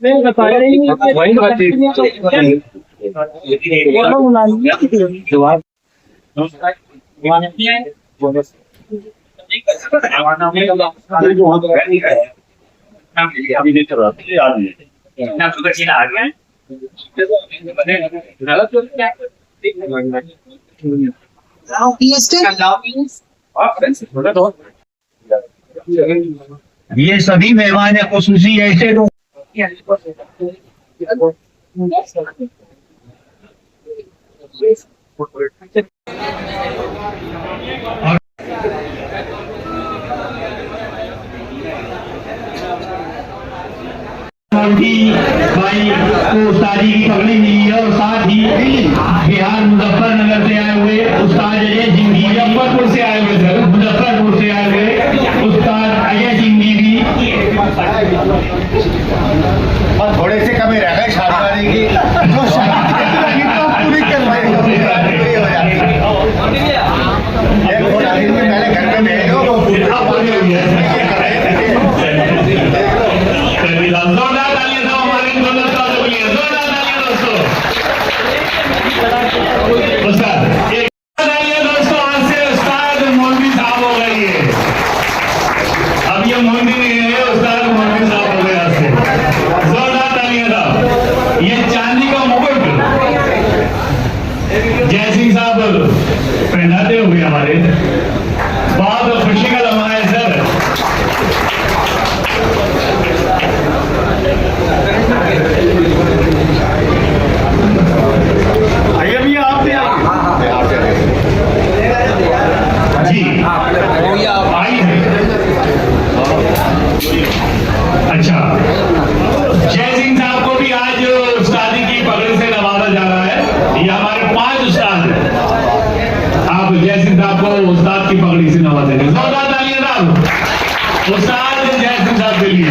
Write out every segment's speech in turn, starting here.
मैं बताया ही नहीं। वही बात है। ये सभी मेहमान खुसूसी ऐसे लोग भाई को उस्तादी की पगड़ी मिली है और साथ ही बिहार मुजफ्फरनगर से आए हुए उस्ताद अजय सिंह जी, मुजफ्फरपुर से आए हुए सर, मुजफ्फरपुर से आए हुए उस्ताद अजय सिंह जी भी और थोड़े से कमी रह गए शादी की जो शादी तो पूरी कर रहे पहले घर में भेज दो जयसिंह साहब पहनाते हुए हमारे बहुत खुशी का लम्हा है सर। आइए भैया आप भी जी आई है। अच्छा, जय सिंह साहब को भी आज उस्तादी की पगड़ी से नवाजा जा रहा है। ये हमारे 5 उस्ताद हैं। आप जय सिंह साहब को उस्ताद की पगड़ी से नवाजेंगे। जोरदार तालियां साहब उस्ताद जय सिंह साहब के लिए।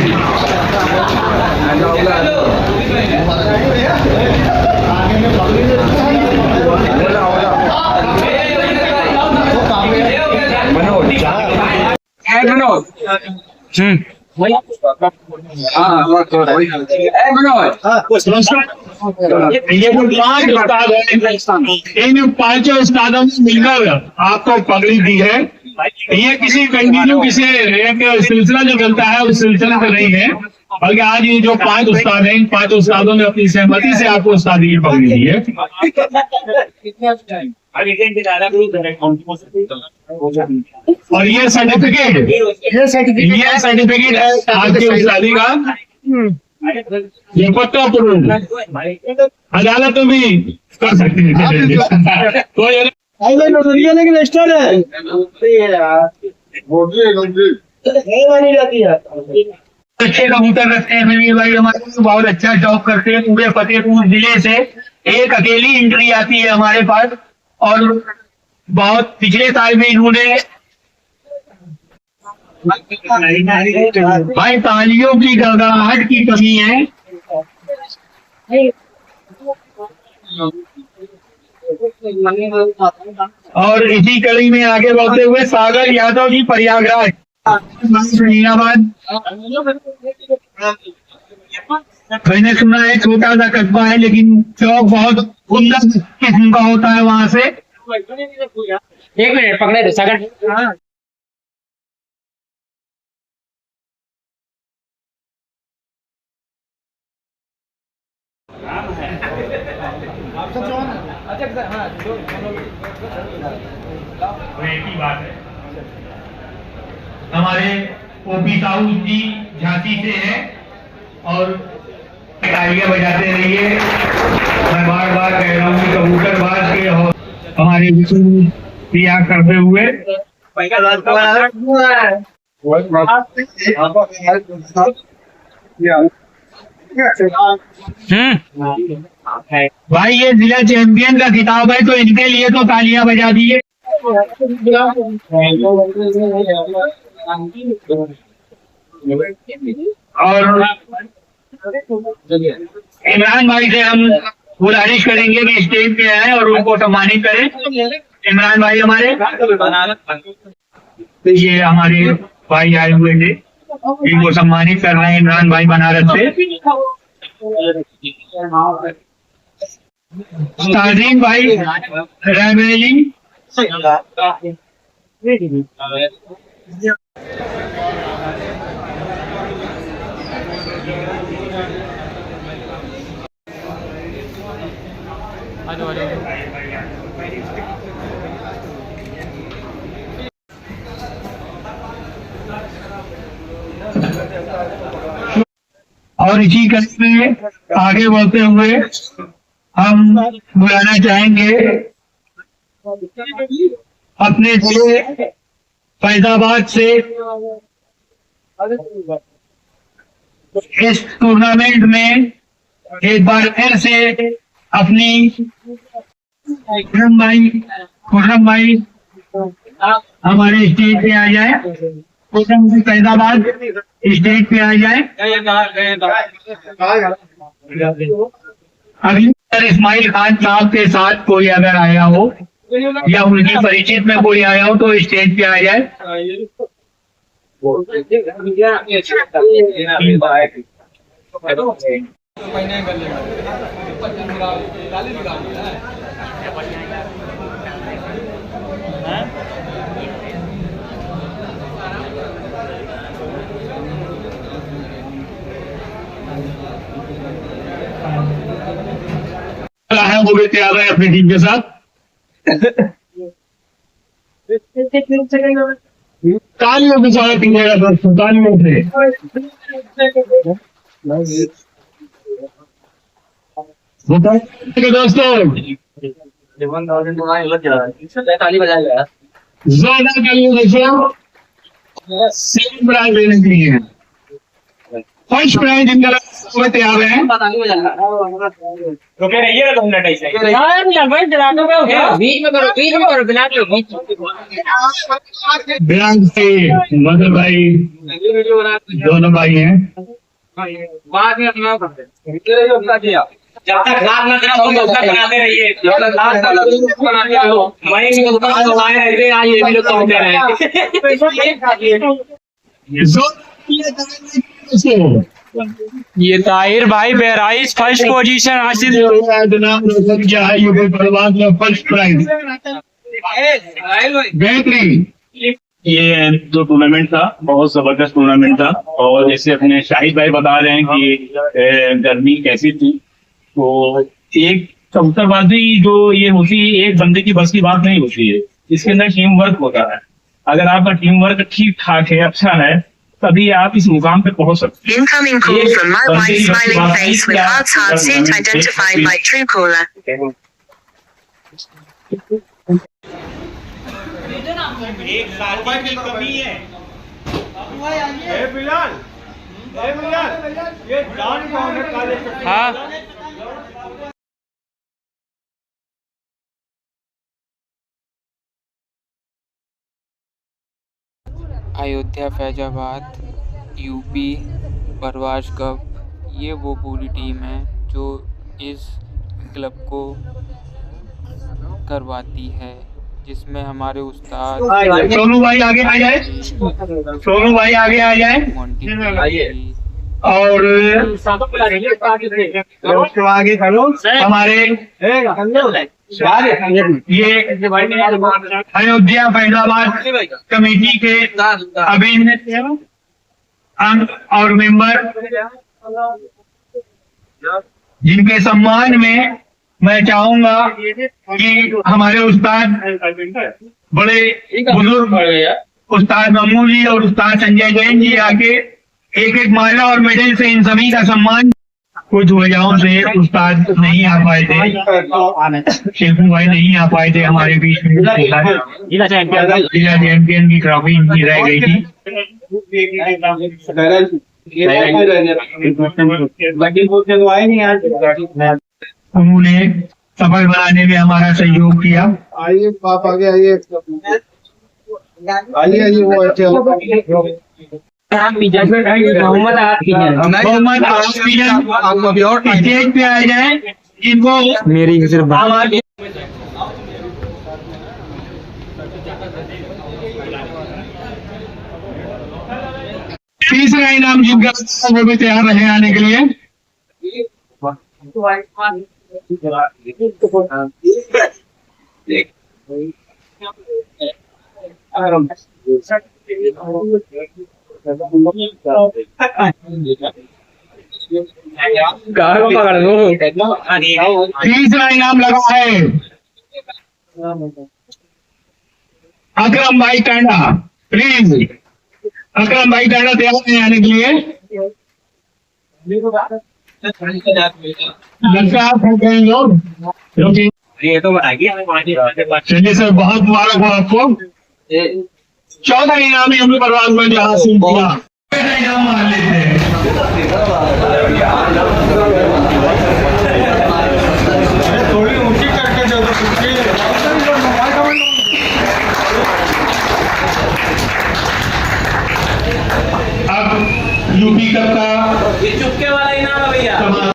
ये जो 5 उस्ताद हैं, इन 5 उस्तादों से मिलकर आपको पगड़ी दी है। ये किसी कंटिन्यू किसी एक सिलसिला जो चलता है उस सिलसिले से नहीं है, बल्कि आज ये जो 5 उस्ताद हैं, इन 5 उस्तादों ने अपनी सहमति से आपको उस्तादी की पगड़ी दी है। और ये सर्टिफिकेट है आपकी उस्तादी का। ये पक्का प्रूफ अदालत में भी कर सकती है। कोई लेकिन रजिस्टर है अच्छे कबूतर रखते हैं रवि भाई, हमारे बहुत अच्छा जॉब करते हैं। पूरे फतेहपुर जिले से एक अकेली एंट्री आती है हमारे पास, और बहुत पिछले साल में इन्होंने भाई तालियों की गड़गड़ाहट की कमी है। और इसी कड़ी में आगे बढ़ते हुए सागर यादव जी प्रयागराज फरीदाबाद। मैंने सुना है छोटा सा कस्बा है लेकिन चौक बहुत उन्नत किस्म का होता है वहां से। 1 मिनट पकड़े थे सागर। एक ही बात है, हमारे ओपी साहू जी झांसी से है और तालियां बजाते रहिए। मैं बार बार कह रहा हूँ कि कबूतरबाज के और हमारे क्रिया करते हुए भाई ये जिला चैंपियन का खिताब है, तो इनके लिए तो तालियां बजा दीजिए। और इमरान भाई से हम गुजारिश करेंगे कि स्टेज पे आए और उनको सम्मानित करें। इमरान भाई हमारे ये हमारे भाई आए हुए थे, इनको सम्मानित कर रहे हैं इमरान भाई बनारस से। स्टार्टिंग भाई रेमेजिंग और इसी क्रम में आगे बढ़ते हुए हम बुलाना चाहेंगे अपने जिले फैजाबाद से इस टूर्नामेंट में एक बार फिर से अपनी खुर्रम भाई हमारे स्टेज पे आ जाए। खुर्रम फैजाबाद स्टेज पे आ जाए। अभी इस्माइल खान साहब के साथ कोई अगर आया हो या उनकी परिचित में कोई आया हो तो स्टेज पे आ जाए। है वो भी तैयार है अपनी टीम के साथ। तालियों के साथ कीजिएगा दोस्तों, तालियों से। दोस्तों ज्यादा तालियों दोस्तों, सेकंड प्राइज लेने के लिए फर्स्ट प्राइज इनका तैयार है। रुके रहिए ना 2 मिनट ऐसे बीच में करो बिना बिहार से मदर भाई दोनों भाई हैं। बाद में अपना करते जब तक लाभ न करा तब तक बनाते रहिए। जब तक लाभ बनाते हो मई की दुकान तो आए रहते आज ये भी लोग काम कर रहे हैं। ये ताहिर भाई बहराइच फर्स्ट पोजीशन हासिल नाम रोशन किया है यूपी प्रवास में फर्स्ट प्राइज। बेहतरीन। ये जो टूर्नामेंट था बहुत जबरदस्त टूर्नामेंट था और जैसे अपने शाहिद भाई बता रहे हैं कि गर्मी कैसी थी, तो एक कबूतरबाजी जो ये होती है एक बंदे की बस की बात नहीं होती है, इसके अंदर टीम वर्क होता है। अगर आपका टीम वर्क ठीक ठाक है, अच्छा है, तभी आप इस मुकाम पे पहुंच सकते हैं। Incoming call from my wife's smiling face with hearts sync identified by Truecaller. Ayodhya Faizabad UP Parwaz cup, ये वो पूरी टीम है जो इस क्लब को करवाती है, जिसमें हमारे उस्ताद सोनू भाई आगे आ जाए। सोनू भाई आगे आ जाए और उसके आगे हमारे ये अयोध्या फैजाबाद कमेटी के अभिन्न अंग और मेंबर, जिनके सम्मान में मैं चाहूंगा कि हमारे उस्ताद बड़े बुजुर्ग उस्ताद मम्मू जी और उस्ताद संजय जैन जी आके एक एक माला और मेडल से इन सभी का सम्मान। कुछ वजहों से उस्ताद नहीं आ पाए थे, शेखू भाई नहीं आ पाए थे हमारे बीच में। जिला चैंपियन की ट्रॉफी इनकी रह गई थी। उन्होंने सफल बनाने में हमारा सहयोग किया। आइए आप आगे आइए, आइए आइए वो मोहम्मद स्टेज पे आ जाए, जिनको मेरी सिर्फ तीसरा इनाम जिनका वो भी तैयार रहे आने के लिए। तीसरा इनाम लगा है अकरम भाई टांडा। प्लीज अकरम भाई टांडा तैयार है आने के लिए। लगता है थक गए लोग क्योंकि ये तो बताइए चलिए सर, बहुत मुबारक हो आपको। 14 इनामी हमने बर्बाद में जहाँ हासिल किया। इनाम मान लेते हैं। थोड़ी ऊंची करके जो अब यूपी कप का ये चुपके वाला इनाम है भैया। समारोह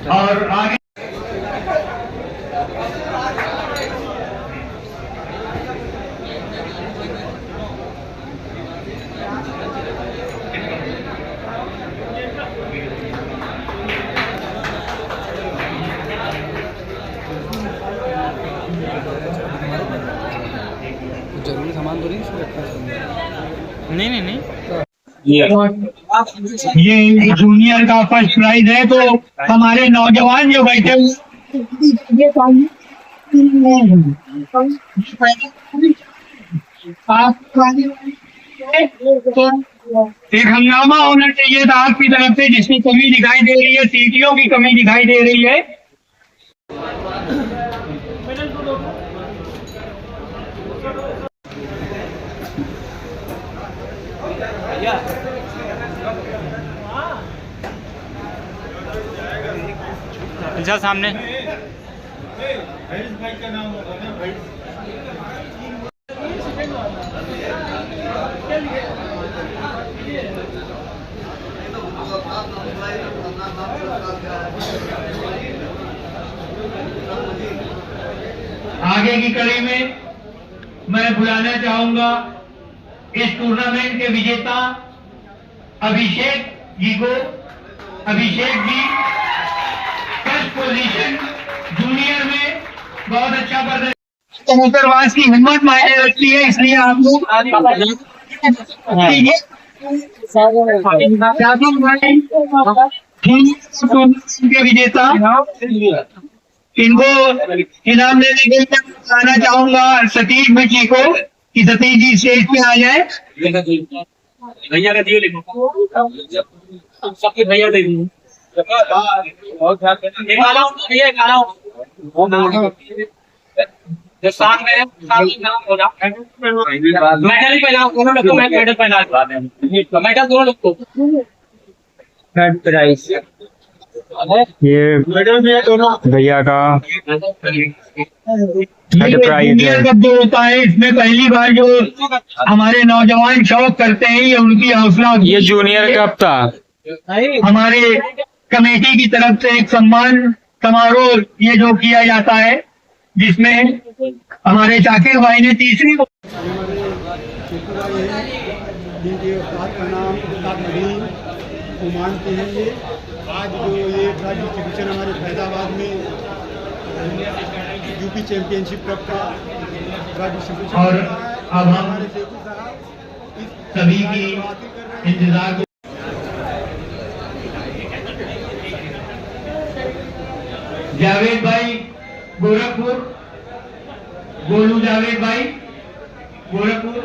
और आगे जरूरी सामान तो नहीं इसमें रखना चाहिए। नहीं नहीं नहीं ये जूनियर का फर्स्ट प्राइज है, तो हमारे नौजवान जो बैठे एक हंगामा होना चाहिए था आपकी तरफ से, जिसकी कमी दिखाई दे रही है, सीटियों की कमी दिखाई दे रही है। जा सामने भाई का नाम होगा ना भाई। आगे की कड़ी में मैं बुलाना चाहूंगा इस टूर्नामेंट के विजेता अभिषेक जी को। Abhishek ji first position junior में बहुत अच्छा प्रदर्शन। उत्तरवास की हिम्मत मायने रखती है, इसलिए आप लोग के विजेता इनको इनाम देने के लिए आना चाहूंगा सतीश जी को कि सतीश जी स्टेज पे आ जाए। भैया का दियो लिखो सबके भैया दे दी जो साथ में नाम हो जाए मेडल ही पहनाओ, दोनों लोग को मेडल पहना मेडल दोनों लोग को थर्ड प्राइज ये भैया का जूनियर कप जो होता है, इसमें पहली बार जो हमारे नौजवान शौक करते हैं, ये उनकी हौसला। ये जूनियर कप था। हमारे कमेटी की तरफ से एक सम्मान समारोह ये जो किया जाता है, जिसमें हमारे शाकिर भाई ने तीसरी जिनके उस्ताद का नाम उस्ताद नदीम को मानते हैं। ये आज जो ये ट्राई डिस्ट्रीब्यूशन हमारे फैजाबाद में यूपी चैंपियनशिप कप का ट्राई डिस्ट्रीब्यूशन और अब हम हमारे सेठू साहब इस सभी की इंतजार जावेद भाई गोरखपुर, गोलू जावेद भाई गोरखपुर,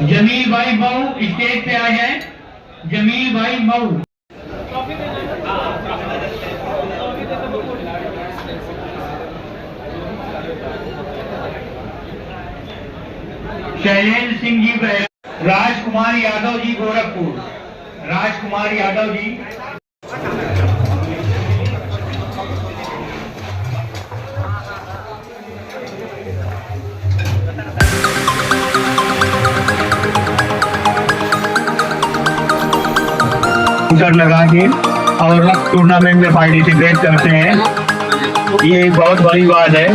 जमील भाई मऊ स्टेज पे आ जाए। जमील भाई मऊ, शैलेंद्र सिंह जी, राजकुमार यादव जी गोरखपुर, राजकुमार यादव जी, लगा के और टूर्नामेंट में पार्टिसिपेट करते हैं, ये बहुत बड़ी बात है।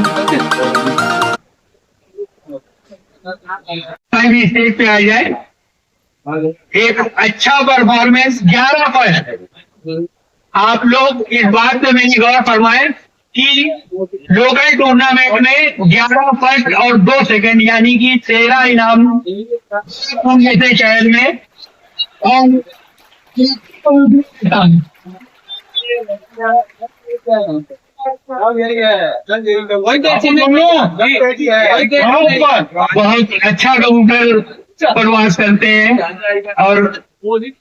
भी स्टेज पे आ जाए। एक अच्छा परफॉर्मेंस 11 फर्स्ट। आप लोग इस बात पे मेरी गौर फरमाएं कि लोकल टूर्नामेंट में 11 फर्स्ट और 2 सेकंड यानी कि 13 इनाम जैसे शहर में और बहुत अच्छा कबूतर प्रवास करते हैं और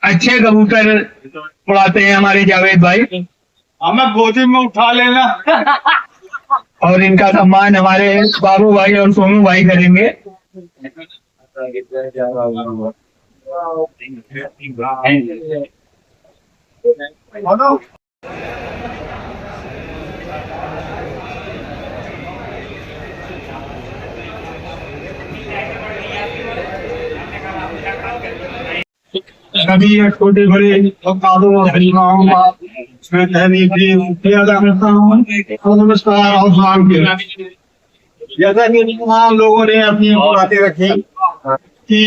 अच्छे कबूतर उड़ाते हैं हमारे जावेद भाई। हमें गोदी में उठा लेना। और इनका सम्मान हमारे बाबू भाई और सोनू भाई करेंगे। सभी छोटे बड़े नमस्कार और सलाम के। जैसा कि तमाम लोगों ने अपनी बातें रखी कि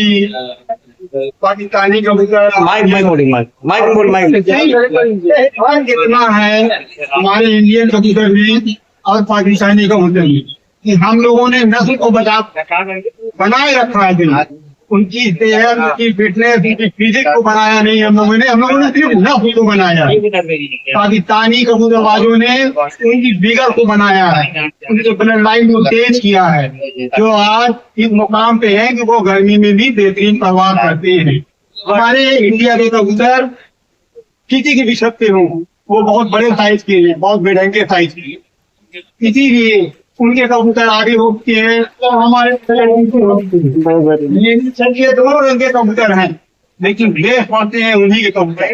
पाकिस्तानी कबूतर कितना है हमारे इंडियन कबूतर में और पाकिस्तानी कबूतर में कि हम लोगों ने नस्ल को बनाए रखा है। उनकी सेहत, उनकी फिटनेस, उनकी फिजिक को बनाया नहीं हम लोगों ने सिर्फ नस्ल को बनाया है। पाकिस्तानी कबूतरबाजों ने उनकी बिगर को बनाया है, उनके ब्लड लाइन को तेज किया है, जो आज इस मुकाम पे है कि वो गर्मी में भी बेहतरीन परवाह करते हैं। हमारे इंडिया के कबूतर किसी की भी छत पे हों, वो बहुत बड़े साइज के हैं, बहुत बेढंगे साइज के, इसीलिए उनके कबूतर आगे उठते हैं तो हमारे दोनों रंग के कबूतर हैं, लेकिन बेस पड़ते हैं उन्हीं के कबूतर।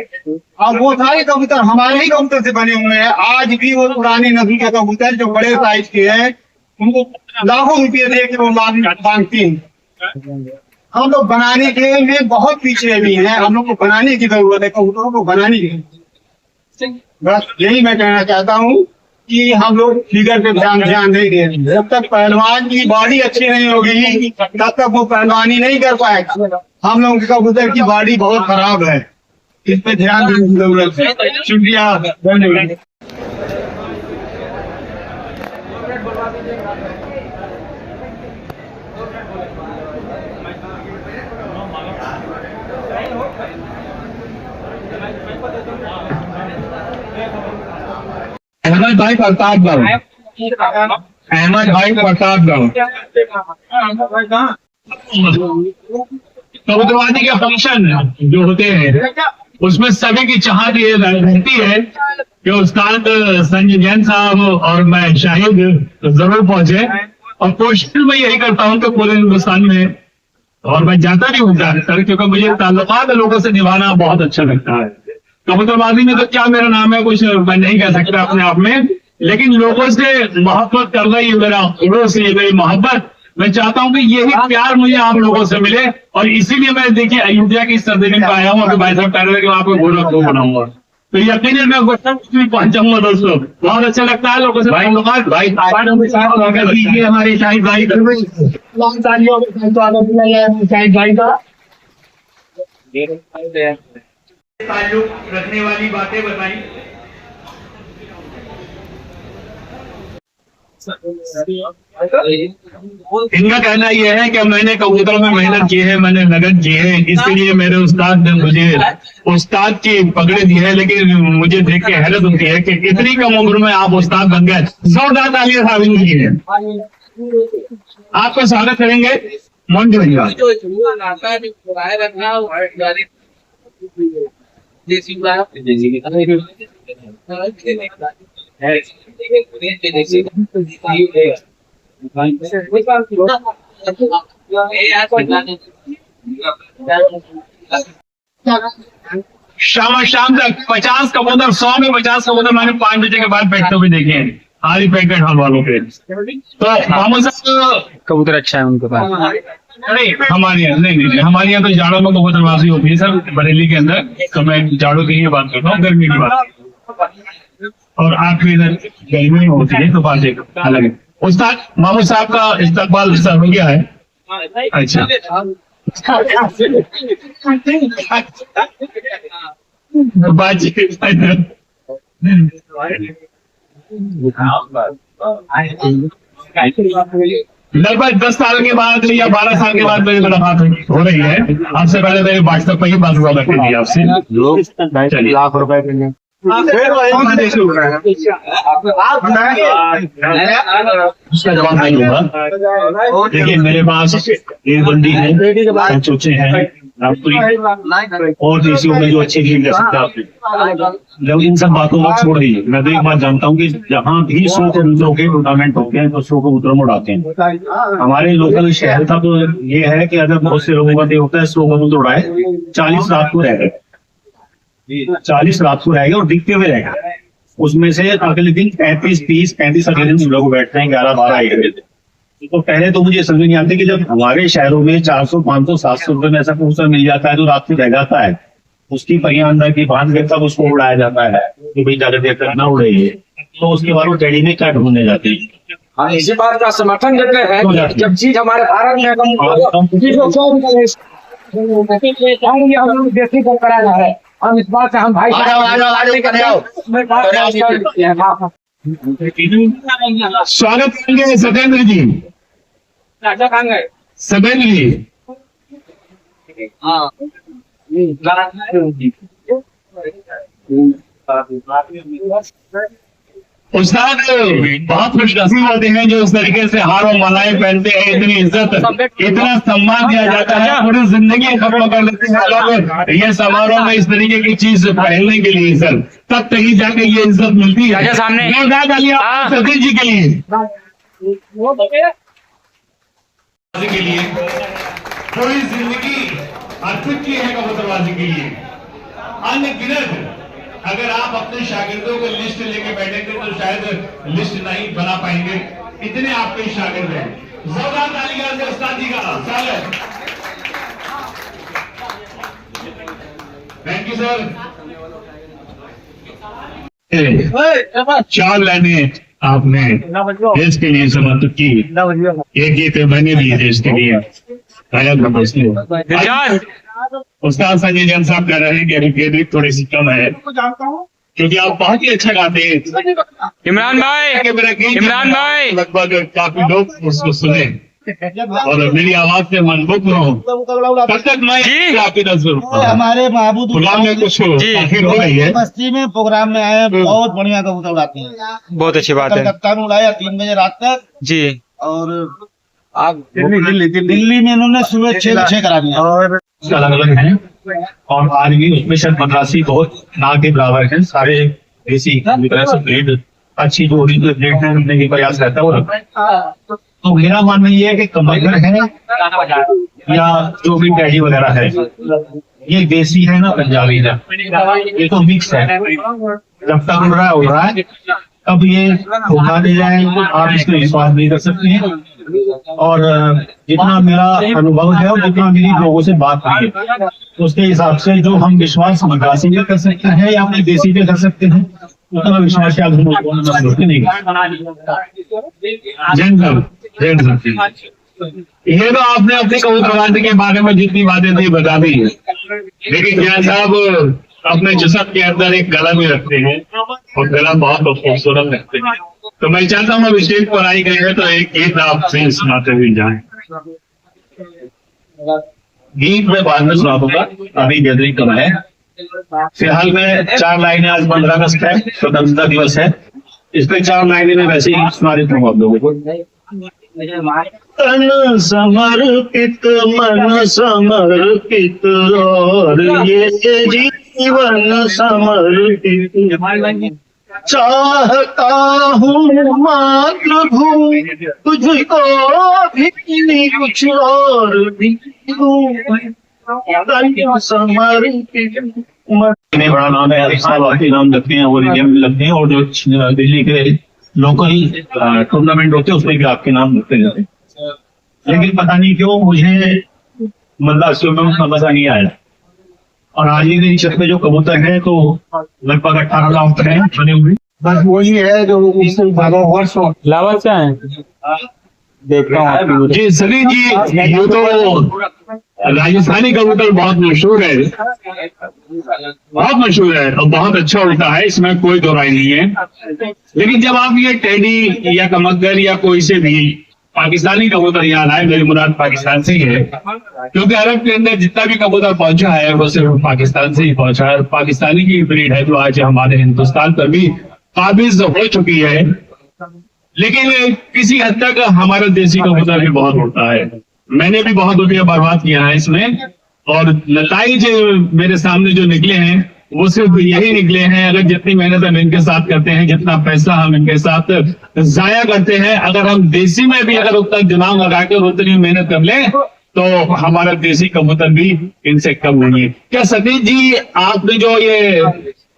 और वो सारे कबूतर हमारे ही कबूतर से बने हुए हैं। आज भी वो पुरानी नस्ल के कबूतर जो बड़े साइज के हैं, उनको लाखों रुपये दे के वो मांगते हैं। हम लोग बनाने के में बहुत पीछे भी हैं, हम लोग को बनाने की जरूरत है, कबूतरों को बनाने की। बस यही मैं कहना चाहता हूँ कि हम लोग फिगर पे ध्यान नहीं दे रहे। जब तक पहलवान की बॉडी अच्छी नहीं होगी तब तक वो पहलवानी नहीं कर पाएगा। हम लोगों के कबूतर की बॉडी बहुत खराब है, इस पे ध्यान देने की जरूरत है। शुक्रिया, धन्यवाद। अहमद भाई प्रतापगढ़, अहमद भाई प्रतापगढ़। कबूतरबाजी के फंक्शन जो होते हैं उसमें सभी की चाहत ये रहती है कि उस्ताद संजय जैन साहब और मैं शाहिद जरूर पहुंचे, और कोशिश मैं यही करता हूं कि पूरे हिंदुस्तान में, और मैं जाता भी हूँ ज्यादातर, क्योंकि मुझे ताल्लुकात लोगों से निभाना बहुत अच्छा लगता है। कबूतरबाजी में तो क्या मेरा नाम है, कुछ मैं नहीं कह सकता अपने आप में, लेकिन लोगों से मोहब्बत करना ये मेरा उड़ोस, ये मेरी मोहब्बत। मैं चाहता हूं कि यही प्यार मुझे आप लोगों से मिले, और इसीलिए मैं देखिए अयोध्या की सरजमीन पर आया हूँ। अभी भाई साहब कह रहे थे कि आपको गोरखपुर बनाऊंगा, तो यकीनन मैं गोरखपुर पहुंच जाऊंगा। दोस्तों बहुत अच्छा लगता है लोगों से भाई स्वागत कीजिए हमारे शाहिद भाई का, शाहिद भाई का ताल्लुक रखने वाली बातें बताई। इनका कहना यह है कि मैंने कबूतरों में मेहनत की है, मैंने लगन की है, इसके लिए मेरे उस्ताद ने मुझे उस्ताद की पगड़ी दी है। लेकिन मुझे देख के हैरत होती है कि कितनी कम उम्र में आप उस्ताद बन गए। जोरदार तालियां साहब इनके लिए। आपका स्वागत करेंगे मोन्टू भैया। शाम तक 50 कबूतर, 100 में 50 कबूतर मैंने 5 बजे के बाद पैकते हुए देखे हैं हारी पैकेट हॉल वालों के। तो मोहम्मद साहब कबूतर अच्छा है उनके पास। नहीं हमारे यहाँ नहीं, हमारे यहाँ तो जाड़ों में कबूतरबाजी होती है सर बरेली के अंदर। तो मैं जाड़ों की ही बात करता हूँ, गर्मी की बात। और आपके इधर गर्मी में होती है तो बात एक अलग है। उस्ताद मोहम्मद साहब का इस्तकबाल सर हो गया है। अच्छा बातचीत लगभग 10 साल के बाद या 12 साल के बाद मेरी मुलाकात हो रही है आपसे। पहले मेरे व्हाट्सएप पर ही बात हुआ करती थी आपसे। लाख रुपए उसका जवाब नहीं होगा। देखिए मेरे पास एक बंदी है, चूचे हैं और देशियों में जो अच्छी गेम कर सकते हैं आपने। जब इन सब बातों को छोड़ दीजिए, मैं तो एक बात जानता हूँ कि जहाँ भी 100 कबूतरों के टूर्नामेंट होते हैं तो 100 कबूतरों में उड़ाते हैं। हमारे लोकल शहर का तो ये है कि अगर बहुत से लोगों का ये होता है 100 कबूतर उड़ाए, 40 रात को रहेगा, 40 रात को रहेगा और दिखते हुए रहेगा। उसमें से अगले दिन 35 अगले दिन लोग बैठते हैं 11-12 1 बजे। तो पहले तो मुझे समझ नहीं आती कि जब हमारे शहरों में 400, 500, 700 रुपए में ऐसा कबूतर मिल जाता है तो रात को रह जाता है, उसकी पहिया अंदर की बांध के तब उसको उड़ाया जाता है कि भाई ज्यादा देर तक ना उड़े। तो उसके बाद वो डैडी में क्या ढूंढने जाते हैं। हाँ, इसी बात का समर्थन देते हैं। जब चीज हमारे भारत में देसी को करा जा रहा है, हम इस बात से हम भाई स्वागत करेंगे सत्येंद्र जी। सत्येंद्र जी उस्ताद बहुत खुशनसीब होते हैं जो इस तरीके से हार और मालाएं पहनते हैं। इतनी इज्जत, इतना सम्मान दिया जाता है, पूरी जिंदगी खत्म कर लेते हैं लोग ये समारोह में इस तरीके की चीज पहनने के लिए सर, तब कहीं जाके ये इज्जत मिलती है। सामने सतीश जी के लिए पूरी जिंदगी अर्पित की है कबूतरबाजी के लिए। अनगिनत अगर आप अपने शागिर्दों को लिस्ट लेके बैठेंगे तो शायद लिस्ट नहीं बना पाएंगे, इतने आपके शागिर्द हैं। जोरदार तालियां से उस्ताद जी का स्वागत। Thank you sir. 4 लाइनें आपने देश के लिए समर्पित की, एक गीत मैंने भी देश के लिए गाया। उस्ताद संजय जैन साहब कह रहे हैं कि अभी गेदरिक थोड़ी सी कम है क्योंकि आप बहुत ही अच्छा गाते हैं। इमरान भाई लगभग काफी लोग उसको सुने और मेरी आवाज से मनमुग्ध हो, तब तक मैं आपकी नजर हमारे महबूब गुलाम में कुछ आखिर हो रही है। बस्ती में प्रोग्राम में आए, बहुत बढ़िया कबूतर उड़ाते हैं। बहुत अच्छी बात है। कलकत्ता में उड़ाया 3 बजे रात तक जी, और दिल्ली में इन्होंने सुबह 6 बजे करा दिया। और अलग अलग है और आज भी उसमें शायद मद्रासी बहुत ना के बराबर है। सारे देसी ब्रीड अच्छी जो ओरिजिनल ब्रीड है उनने की प्रयास रहता है। तो मेरा मानना ये है कि कमंडर है या जो भी डैडी वगैरह है, ये देसी है ना पंजाबी है, ये तो मिक्स है। जब तक उड़ रहा है अब ये उड़ा दे जाए आप इसमें विश्वास नहीं कर सकते हैं। और जितना मेरा अनुभव है और जितना मेरी लोगों से बात हुई है उसके हिसाब से जो हम विश्वास मद्रासी में कर सकते हैं या अपने देसी पे कर सकते हैं उतना विश्वास नहीं। ये तो आपने अपनी कबूतरबाजी के बारे में जितनी बातें थी बता दी है, लेकिन जैन साहब अपने जिस्म के अंदर एक गला भी रखते हैं और गला बहुत खूबसूरत रखते हैं। तो मैं चाहता हूँ अभिषेक पढ़ाई करेंगे तो एक गीत आप फिर सुनाते हुए जाएं। गीत में बाद में सुना दूंगा, अभी गैदरिंग कब है। फिलहाल में 4 लाइनें, आज 15 अगस्त है, स्वतंत्रता दिवस है, इस पे 4 लाइनें में वैसे ही स्मारित हूँ आप लोगों को। तन समर्पित मन समर्पित और ये जीवन समर्पित, चाहता हूँ मातृभूमि तुझको भी कुछ और भी समर्पित। इतने बड़ा नाम है, बाकी नाम लगते हैं और इंडिया में लगते हैं, और जो दिल्ली के लोकल टूर्नामेंट होते हैं उसमें भी आपके नाम लगते जाते हैं। लेकिन पता नहीं क्यों मुझे मतलब शुरू में उतना मजा नहीं आया, और आज ही मेरी छत पे जो कबूतर है तो लगभग 18 लाख है बने हुए। बस वही है जो उससे वर्ष लावा क्या है देखता हूँ जी। सनी जी, ये तो राजस्थानी कबूतर बहुत मशहूर है, बहुत मशहूर है और बहुत अच्छा उड़ता है, इसमें कोई दो राय नहीं है। लेकिन जब आप ये टेडी या कमक्कर या कोई से भी पाकिस्तानी कबूतर यहाँ लाए, मेरी मुराद पाकिस्तान से ही है, क्योंकि अरब के अंदर जितना भी कबूतर पहुंचा है वो सिर्फ पाकिस्तान से ही पहुंचा है। पाकिस्तानी की ब्रीड है जो आज हमारे हिंदुस्तान पर भी काबिज हो चुकी है। लेकिन किसी हद तक हमारा देसी कबूतर भी बहुत उड़ता है। मैंने भी बहुत रुपया बर्बाद किया है इसमें, और नताइज मेरे सामने जो निकले हैं वो सिर्फ यही निकले हैं। अगर जितनी मेहनत हम इनके साथ करते हैं, जितना पैसा हम इनके साथ जाया करते हैं, अगर हम देसी में भी अगर उतना दिमाग लगा के उतनी मेहनत कर लें तो हमारा देसी कबूतर भी इनसे कम नहीं है। क्या सतीश जी, आपने जो ये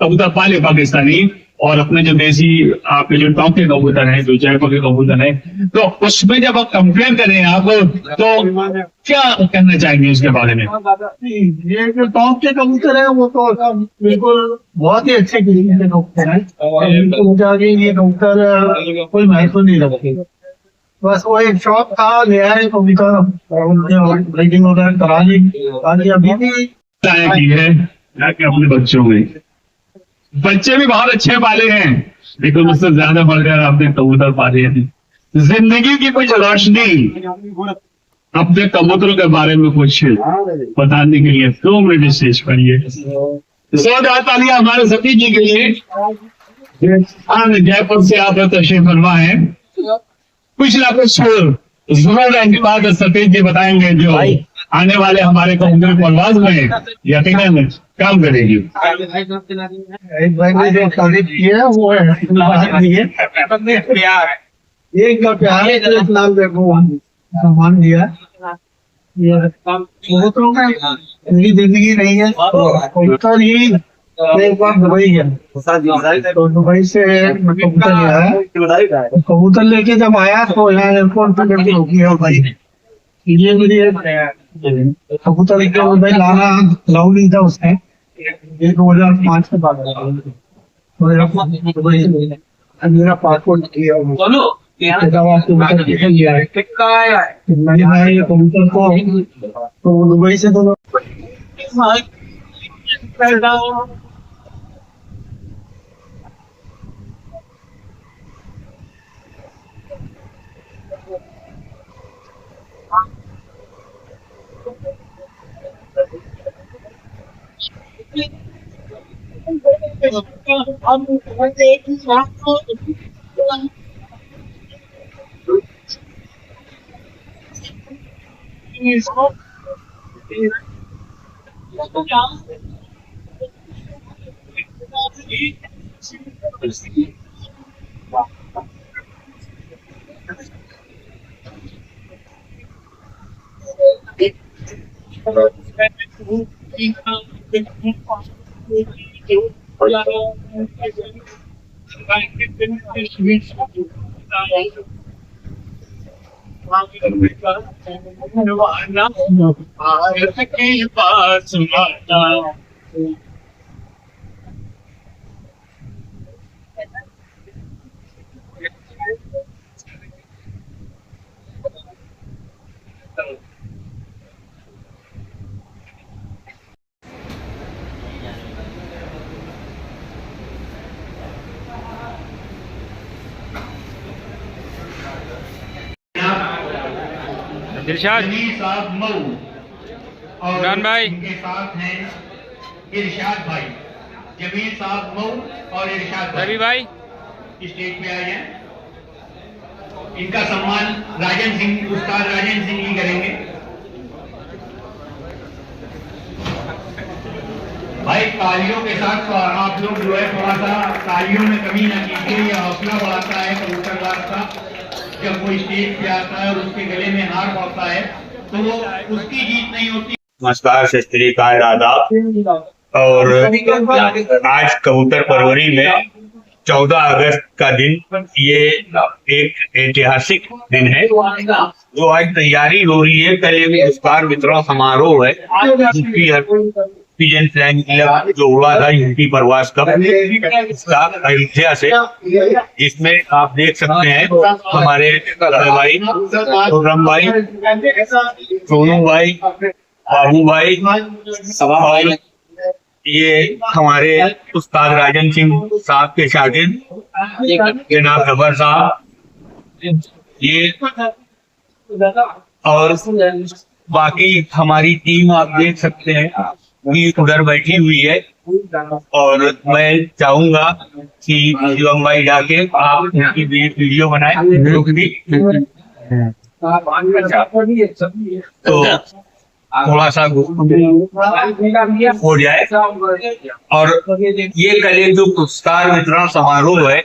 कबूतर पाले पाकिस्तानी और अपने जो देसी आपके जो टॉप के कबूतर हैं, जो जयपुर के कबूतर हैं, तो उसमें जब आप कंपेयर करें आप तो क्या कहना चाहेंगे उसके बारे में? ये जो टॉप के कबूतर है वो तो बिल्कुल बहुत ही अच्छे किस्म के कबूतर हैं। इनको जाके ये कबूतर कोई महत्व नहीं रखते, बस वो एक शौक था, ले आए कबूतर ब्रीडिंग वगैरह करा ली। अभी भी की है कि अपने बच्चों में बच्चे भी बहुत अच्छे पाले हैं, लेकिन उससे ज्यादा बढ़कर आपने कबूतर पाले हैं। जिंदगी की कुछ रोशनी अपने कबूतरों के बारे में कुछ बताने के लिए 2 मिनट शेष करिए। जोरदार तालियां हमारे सतीश जी के लिए। जयपुर से आप तशरीफ फरमा है, कुछ ना कुछ जरूर इनके बाद सतीश जी बताएंगे जो आने वाले हमारे कबूतर परवाज में यकीनन काम करेगी। एक भाई ने जो तारीफ की है वो है प्यार, ये इनका प्यार है, जो इस्लाम देखो सम्मान दिया। ये कबूतरों में मेरी जिंदगी नहीं है, कबूतर ही एक बार दुबई है, तो दुबई से कबूतर लिया है। कबूतर लेके जब आया तो यहाँ एयरपोर्ट पे गड्डी होगी है भाई, ये मेरी कबूतर भाई लाना लाऊ नहीं था उसने, ये 2005 में बात मेरा पासपोर्ट किया कबूतर को, तो दुबई से तो भारत के पास माता इरशाद। जमील साहब मऊ और इमरान भाई। इनके साथ हैं इरशाद भाई। जमील साहब मऊ और इरशाद रवि भाई। स्टेज पे आए हैं। इनका सम्मान राजन सिंह, उस्ताद राजन सिंह जी करेंगे। भाई तालियों के साथ आप लोग जो है थोड़ा सा तालियों में कमी न कीजिए, यह हौसला बढ़ाता है कबूतरबाज का। जब वो स्टेज पे आता है और उसके गले में हार पड़ता है तो वो उसकी जीत नहीं होती। नमस्कार, सत श्री अकाल, आदाब। और आज कबूतर परवरी में 14 अगस्त का दिन, ये एक ऐतिहासिक दिन है जो आज तैयारी हो रही है। कल एक पुरस्कार वितरण समारोह है जिसकी पिजन फ्लैग क्लब जो हुआ था यूपी प्रवास कप अयोध्या से, जिसमें आप देख सकते हैं हमारे भाई खुर्रम भाई, सोनू भाई, बाबू भाई, सभा भाई, ये हमारे उस्ताद राजन सिंह साहब के शागिर्द जनाब जबर साहब, ये और बाकी हमारी टीम आप देख सकते हैं कि उधर बैठी हुई है। और मैं चाहूंगा कि शिवम भाई जाके आप उनकी वीडियो बनाए तो थोड़ा सा हो जाए। और ये कल जो पुरस्कार वितरण समारोह है,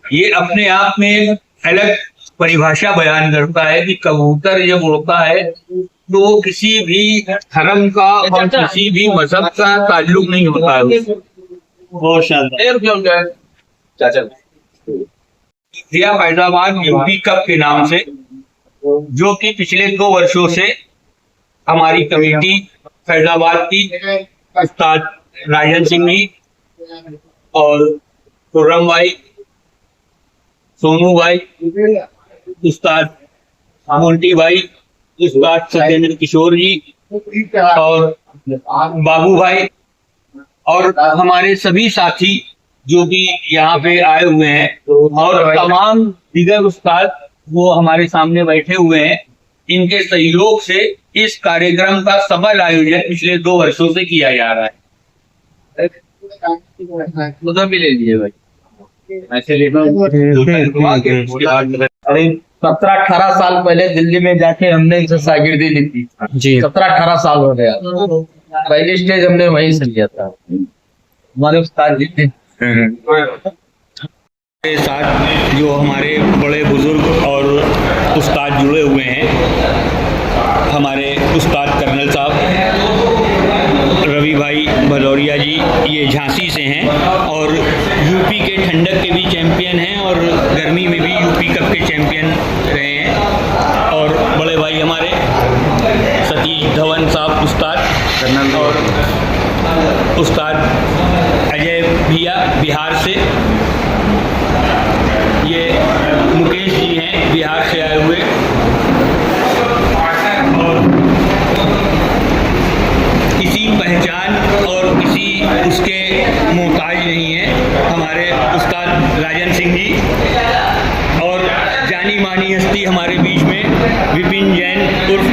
ये अपने आप में अलग परिभाषा बयान करता है कि कबूतर जब उड़ता है तो किसी भी धर्म का और किसी भी मजहब का ताल्लुक नहीं होता है। बहुत शानदार। फैजाबाद यूपी कप के नाम से, जो कि पिछले 2 वर्षों से हमारी कमेटी फैजाबाद की उस्ताद राजन सिंह जी और खुर्रम भाई, सोनू भाई, उस्ताद मोंटी भाई, उस्ताद सत्येंद्र किशोर जी और बाबू भाई और हमारे सभी साथी जो कि यहाँ पे आए हुए हैं और तमाम दीगर उस्ताद वो हमारे सामने बैठे हुए हैं, इनके सहयोग से इस कार्यक्रम का सफल आयोजन पिछले 2 वर्षों से किया जा रहा है। उधर भी ले लीजिए भाई, ऐसे अरे 17-18 साल पहले दिल्ली में जाके हमने इनसे शागिर्दी ली थी जी। 17-18 साल हो गया। पहली स्टेज हमने वहीं से लिया था, हमारे उस्ताद जी थे। के साथ जो हमारे बड़े बुजुर्ग और उस्ताद जुड़े हुए हैं, हमारे उस्ताद कर्नल साहब रवि भाई भदौरिया जी, ये झांसी से हैं और यूपी के ठंडक के भी चैंपियन हैं और गर्मी में भी यूपी कप के चैंपियन रहे हैं। और बड़े भाई हमारे सतीश धवन साहब उस्ताद कर्नल और उस्ताद अजय भैया बिहार से, ये मुकेश जी हैं बिहार से आए हुए। और किसी पहचान और किसी उसके मोहताज नहीं है हमारे उस्ताद राजन सिंह जी। और जानी मानी हस्ती हमारे बीच में विपिन जैन उर्फ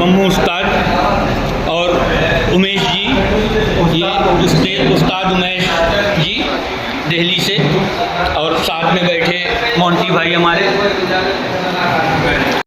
मम्मू उस्ताद और उमेश जी, ये उस्ताद उमेश जी दिल्ली से, और साथ में बैठे मोंटी भाई हमारे।